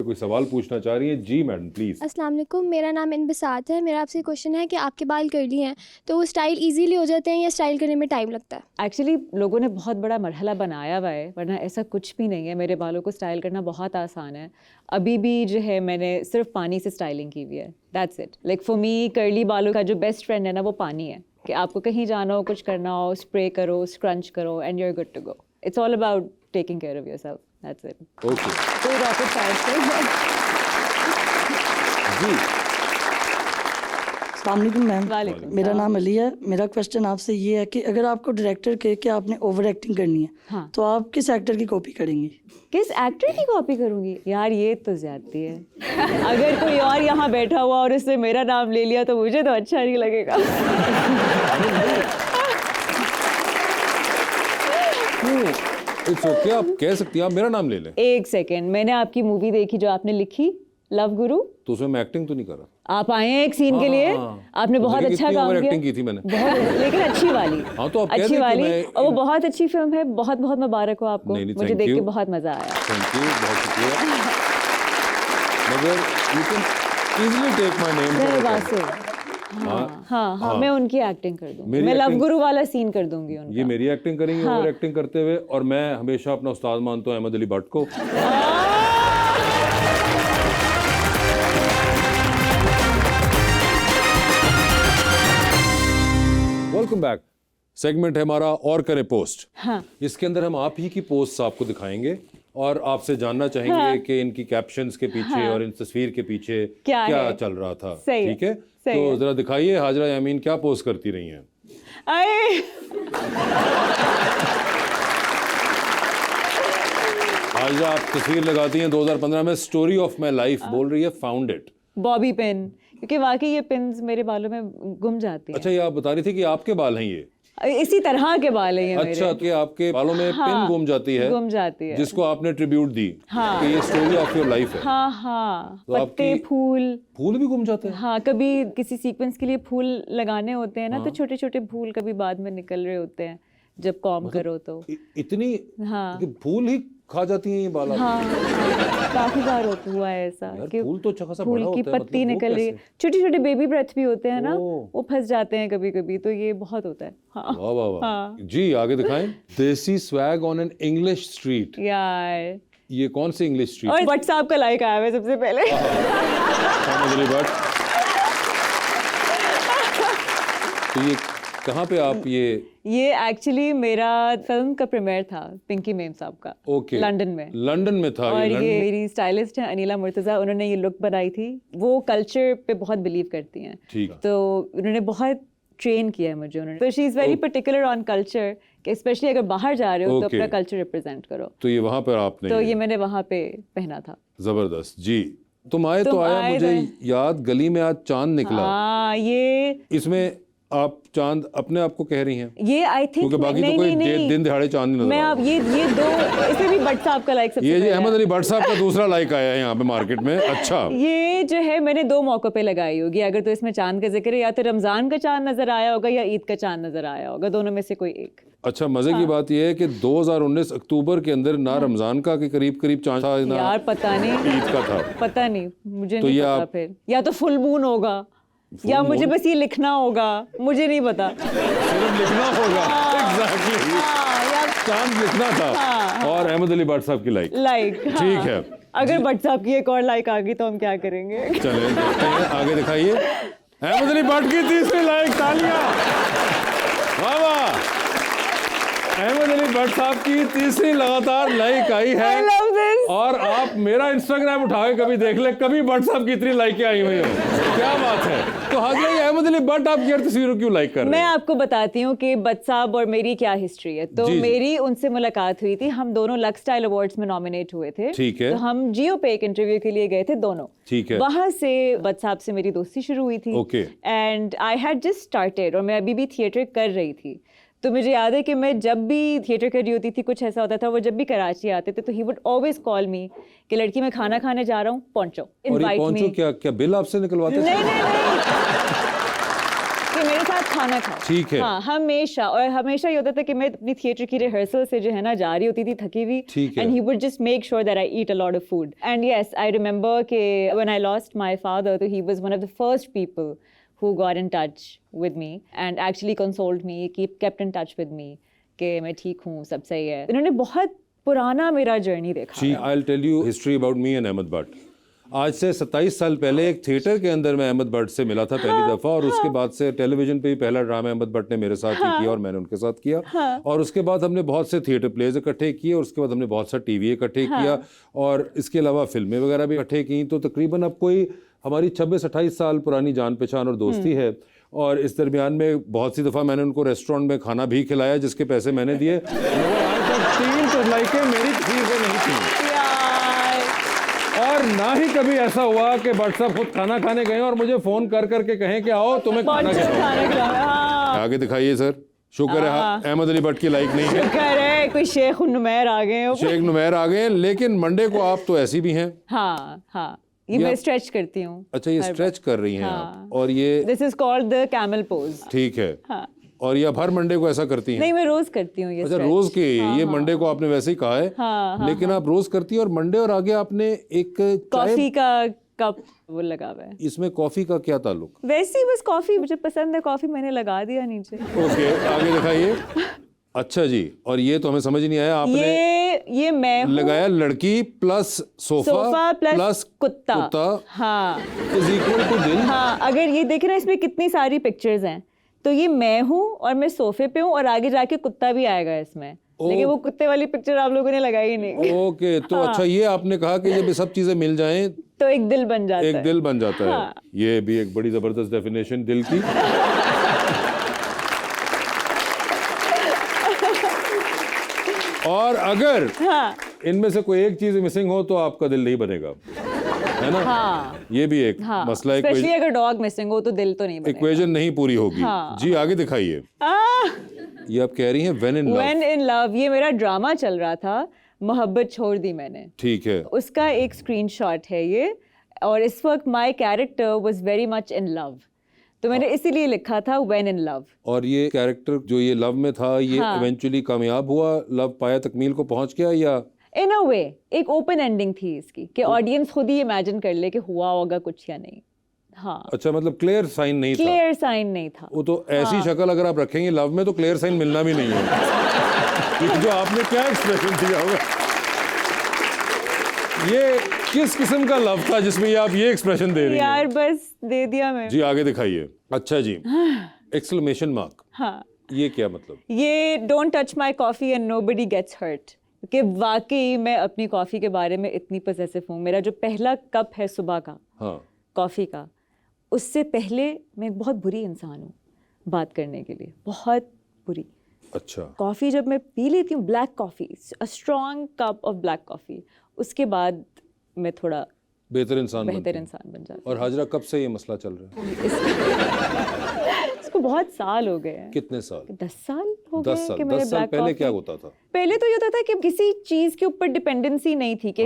कोई सवाल पूछना चाह रही हैं। जी मैडम प्लीज़। अस्सलाम वालेकुम, मेरा नाम इनबिसात है। मेरा आपसे क्वेश्चन है कि आपके बाल कर्ली हैं तो वो स्टाइल इजीली हो जाते हैं या स्टाइल करने में टाइम लगता है? एक्चुअली लोगों ने बहुत बड़ा मरहला बनाया हुआ है, वरना ऐसा कुछ भी नहीं है। मेरे बालों को स्टाइल करना बहुत आसान है। अभी भी जो है मैंने सिर्फ पानी से स्टाइलिंग की हुई है, that's it. Like for me curly बालों का जो बेस्ट फ्रेंड है ना वो पानी है, कि आपको कहीं जाना हो, कुछ करना हो, स्प्रे करो, स्क्रंच करो and you are good to go. It's all about taking care of yourself, that's it. Okay कोई रॉकेट साइंस जी। अस्सलाम वालेकुम मैम, वालेकुम मेरा नाम अली है। मेरा क्वेश्चन आपसे ये है कि अगर आपको डायरेक्टर कहे कि आपने ओवर एक्टिंग करनी है, हाँ। तो आप किस एक्टर की कॉपी करेंगी? किस एक्टर की कॉपी करूंगी? यार ये तो ज्यादती है। अगर कोई और यहाँ बैठा हुआ और उसने मेरा नाम ले लिया तो मुझे तो अच्छा नहीं लगेगा। इट्स ओके, आप कह सकती हैं, आप मेरा नाम ले लें। एक सेकेंड, मैंने आपकी मूवी देखी जो आपने लिखी, लव गुरु। तो उसमें मैं एक्टिंग तो नहीं कर रहा। आप आए हैं एक सीन के लिए, आपने तो बहुत देखिए अच्छा कितनी काम ओवर किया। एक्टिंग की थी मैंने। बहुत, लेकिन अच्छी वाली। हाँ, तो आप कह दें अच्छी कि वाली, मैं- और वो बहुत अच्छी फिल्म है। बहुत बहुत मुबारक हो आपको। नहीं, मुझे thank देख के you। बहुत मजा आया। थैंक यू, बहुत शुक्रिया। मगर you can easily take my name. मेरे बात से हाँ, मैं उनकी एक्टिंग कर दूंगी। मेरी मैं लव acting- गुरु वाला सीन कर दूंगी उनका। ये मेरी एक्टिंग करेंगे ओवर एक्टिंग करते हुए, और मैं हमेशा अपना उस्ताद मानता हूँ अहमद अली भट्ट को। Welcome back. सेगमेंट है हमारा और करें पोस्ट। हाँ। इसके अंदर हम आप ही की पोस्ट आपको दिखाएंगे और आपसे जानना चाहेंगे कि इनकी कैप्शंस के पीछे और इन तस्वीर के पीछे क्या है? चल रहा था। सही है, ठीक है, सही तो है। जरा दिखाइए हाजरा यामीन क्या पोस्ट करती रही हैं। अरे हाजरा आप तस्वीर लगाती हैं 2015 में, स्टोरी ऑफ माई लाइफ बोल रही है, फाउंड इट। बॉबी पिन, क्योंकि वाकई ये पिन्स मेरे बालों में गुम जाती हैं। अच्छा, ये आप बता रही थी कि आपके बाल हैं ये? इसी तरह के बाल हैं ये मेरे। अच्छा, कि आपके बालों में पिन गुम जाती है, गुम जाती है, जिसको आपने ट्रिब्यूट दी कि ये स्टोरी ऑफ योर लाइफ है। हाँ, तो पत्ते, फूल भी गुम जाते हैं। हाँ, कभी किसी सीक्वेंस के लिए फूल लगाने होते हैं ना, तो छोटे छोटे फूल कभी बाद में निकल रहे होते हैं जब कॉम करो तो। इतनी हाँ, कि फूल ही खा जाती हैं ये बाल? हाँ, काफी बार हुआ है ऐसा कि फूल तो अच्छा खासा फूल बड़ा की होता है, पत्ती मतलब वो निकल रही है। कैसे? छोटे छोटे बेबी ब्रेथ भी होते हैं ना, ओह। वो फंस जाते हैं कभी कभी, तो ये बहुत होता है। हाँ वाह वाह वाह। हाँ। जी आगे दिखाएं। देसी swag on an English street. यार, ये कौन सी इंग्लिश स्ट्रीट? और व्हाट्सएप का लाइक आया है सबसे पहले। अहमद अली भट्ट। तो ये कहाँ पे आप ये एक्चुअली मेरा फिल्म का प्रीमियर था पिंकी मेम साहब का। ओके, लंदन में। लंदन में था और ये ये मेरी स्टाइलिस्ट है अनिला मुर्तजा, उन्होंने ये लुक बनाई थी। वो कल्चर पे बहुत बिलीव करती हैं, ठीक है। तो उन्होंने बहुत ट्रेन किया है मुझे उन्होंने। तो she is very particular on culture, कि स्पेशली अगर बाहर जा रहे हो तो Okay. अपना कल्चर रिप्रेजेंट करो। तो ये वहां पर आपने तो ये मैंने वहाँ पे पहना था। जबरदस्त। जी, तुम आए तो तुम आया आए मुझे थे। याद, गली में आज चांद निकला। हाँ, ये इसमें आप चांद अपने आप को कह रही हैं, आई थिंक क्योंकि बाकी तो कोई दिन दिहाड़े चांद नहीं नजर मैं आ अब रहा। ये दो इसे भी भट्ट साहब का लाइक सबसे ये जी पहले अहमद है। अली भट्ट साहब का दूसरा लाइक आया है यहाँ पे मार्केट में। अच्छा, ये जो है मैंने 2 मौकों पे लगाई होगी। अगर तो इसमें चांद का जिक्र है, या तो रमजान का चांद नजर आया होगा या ईद का चांद नजर आया होगा, दोनों में से कोई एक। अच्छा, मजे की बात यह है कि 2019 अक्टूबर के अंदर ना रमजान का के करीब करीब चांद था, ना यार पता नहीं, ईद का था। पता नहीं, मुझे तो नहीं ये पता। आप- फिर या तो फुल मून होगा या मुझे बस ये लिखना होगा, मुझे नहीं पता। सिर्फ लिखना होगा। एग्जैक्टली, या चांद लिखना था। और अहमद अली भट्ट साहब की लाइक। लाइक, ठीक है। अगर भट्ट साहब की एक और लाइक आ गई तो हम क्या करेंगे? चलें देखते हैं, आगे दिखाइए। अहमद अली भट्ट की तीसरी लाइक, तालियां। वाह वाह। अहमद अली भट्ट साहब की तीसरी लगातार लाइक आई है। I love this. और आप मेरा इंस्टाग्राम उठा के कभी देख ले, कभी भट्ट साहब की इतनी लाइकें आई हुई हैं। क्या बात है। तो हाजिर ये अहमद अली भट्ट आप की हर तस्वीरों क्यों लाइक कर रहे मैं हैं? आपको बताती हूँ कि भट्ट साहब और मेरी क्या हिस्ट्री है। तो जी, जी। मेरी उनसे मुलाकात हुई थी, हम दोनों लक्स स्टाइल अवार्ड्स में नॉमिनेट हुए थे। ठीक है। तो हम जियो पे एक इंटरव्यू के लिए गए थे दोनों। ठीक है। वहां से भट्ट साहब से मेरी दोस्ती शुरू हुई थी। Okay. And I had just started, और मैं अभी भी थिएटर कर रही थी। तो मुझे याद है कि मैं जब भी थिएटर कर रही होती थी, कुछ ऐसा होता था, वो जब भी कराची आते थे तो ही वुड ऑलवेज कॉल मी कि लड़की मैं खाना खाने जा रहा हूँ, पहुंचो, और ये इनवाइट पहुंचो मी। क्या बिल आपसे निकलवाते थे? नहीं, कि मेरे साथ खाना खाओ। ठीक है। हाँ, हमेशा। और हमेशा ये होता था कि मैं अपनी थिएटर की रिहर्सल से जो है ना जा रही होती थी थकी हुई, ठीक है। And he would just make sure that I eat a lot of food. And yes, I remember कि when I lost my father, तो he was one of the first people who got in touch with me and actually consoled me, kept in touch with me कि मैं ठीक हूँ, सब सही है। इन्होंने बहुत पुराना मेरा जर्नी देखा है। I'll tell you history about me and Ahmad Bhatt. आज से 27 साल पहले एक थिएटर के अंदर मैं अहमद भट्ट से मिला था पहली दफ़ा, और उसके बाद से टेलीविजन पे भी पहला ड्रामा अहमद भट्ट ने मेरे साथ ही किया और मैंने उनके साथ किया, और उसके बाद हमने बहुत से थिएटर प्लेज इकट्ठे किए, और उसके बाद हमने बहुत सा टीवी इकट्ठे किया, और इसके अलावा फिल्में वगैरह भी इकट्ठे की। तो तकरीबन अब कोई हमारी 26-28 साल पुरानी जान पहचान और दोस्ती है। और इस दरमियान में बहुत सी दफ़ा मैंने उनको रेस्टोरेंट में खाना भी खिलाया जिसके पैसे मैंने दिए, मगर आज तक 3 तसलाइकें मेरी किसी से नहीं थी। और ना ही कभी ऐसा हुआ कि भट्ट साहब खुद खाना खाने गए और मुझे फ़ोन कर करके कहें कि आओ तुम्हें खाना खिलाओ। आगे दिखाइए सर। शुक्र है अहमद अली भट्ट की लाइक नहीं है। शुक्र है कोई शेख नुमैर आ गए हो। शेख नुमैर आ गए, लेकिन मंडे को आप तो ऐसी भी हैं। हाँ हाँ, ये मैं स्ट्रेच करती हूँ। अच्छा, ये स्ट्रेच कर रही हैं आप, और ये this is called the camel pose. ठीक है। हाँ। और ये आप हर मंडे को ऐसा करती हैं? नहीं, मैं रोज करती हूँ ये। अच्छा, रोज के ये मंडे को आपने वैसे ही कहा है, लेकिन आप रोज करती हैं। और मंडे और आगे आपने एक कॉफी का कप वो लगा हुआ है। इसमें कॉफी का क्या ताल्लुक? वैसे ही बस कॉफी मुझे पसंद है, कॉफी मैंने लगा दिया नीचे। ओके, आगे दिखाइए। अच्छा जी, और ये तो हमें समझ नहीं आया, आपने ये मैं लगाया लड़की प्लस सोफा प्लस कुत्ता। हाँ, इज इक्वल टू दिल। हाँ, अगर ये देखे ना, इसमें कितनी सारी पिक्चर्स हैं, तो ये मैं हूँ और मैं सोफे पे हूँ, और आगे जाके कुत्ता भी आएगा इसमें, लेकिन वो कुत्ते वाली पिक्चर आप लोगों ने लगाई नहीं। ओके, तो अच्छा, ये आपने कहा कि जब ये सब चीजें मिल जाएं तो एक दिल बन जाता है। एक दिल बन जाता है। ये भी एक बड़ी जबरदस्त डेफिनेशन दिल की। और अगर इनमें से कोई एक चीज मिसिंग हो तो आपका दिल नहीं बनेगा, है ना? हाँ, ये भी एक मसला है। स्पेशली अगर डॉग मिसिंग हो तो दिल तो नहीं बनेगा। इक्वेशन नहीं पूरी होगी। जी आगे दिखाइए। ये आप कह रही हैं when in love. When in love, ये मेरा ड्रामा चल रहा था, मोहब्बत छोड़ दी मैंने। ठीक है। उसका एक स्क्रीनशॉट है ये, और इस वक्त my character was very much in love, तो मैंने इसीलिए लिखा था व्हेन इन लव। और ये कैरेक्टर जो ये लव में था, ये इवेंचुअली कामयाब हुआ, लव पाया, तकमील को पहुंच गया, या इन अ वे एक ओपन एंडिंग थी इसकी कि ऑडियंस खुद ही इमेजिन कर ले कि हुआ होगा कुछ या नहीं। हाँ, अच्छा, मतलब क्लियर साइन नहीं था। क्लियर साइन नहीं था। वो तो ऐसी शक्ल अगर आप रखेंगे लव में तो क्लियर साइन मिलना भी नहीं है। जो आपने क्या एक्सप्रेशन दिया होगा, ये किस किस्म का लव था जिसमें आप ये एक्सप्रेशन दे रही हैं? यार बस दे दिया मैं। जी आगे दिखाइए। अच्छा जी, एक्सक्लेमेशन मार्क। हाँ, ये क्या मतलब? ये don't touch my coffee and nobody gets hurt, कि वाकई मैं अपनी कॉफी के बारे में इतनी पॉसेसिव हूँ। मेरा जो पहला कप है सुबह का कॉफी का, उससे पहले मैं एक बहुत बुरी इंसान हूँ बात करने के लिए, बहुत बुरी। अच्छा। कॉफ़ी जब मैं पी लेती हूँ, black coffee, a strong cup of black coffee, उसके बाद मैं थोड़ा बेहतर इंसान बन जाती। और हाजरा, कब से ये मसला चल रहा है? इसको बहुत साल हो गए हैं। कितने साल? 10 साल हो गए। 10 साल पहले क्या होता था? पहले तो ये होता था कि किसी चीज़ के ऊपर डिपेंडेंसी नहीं थी कि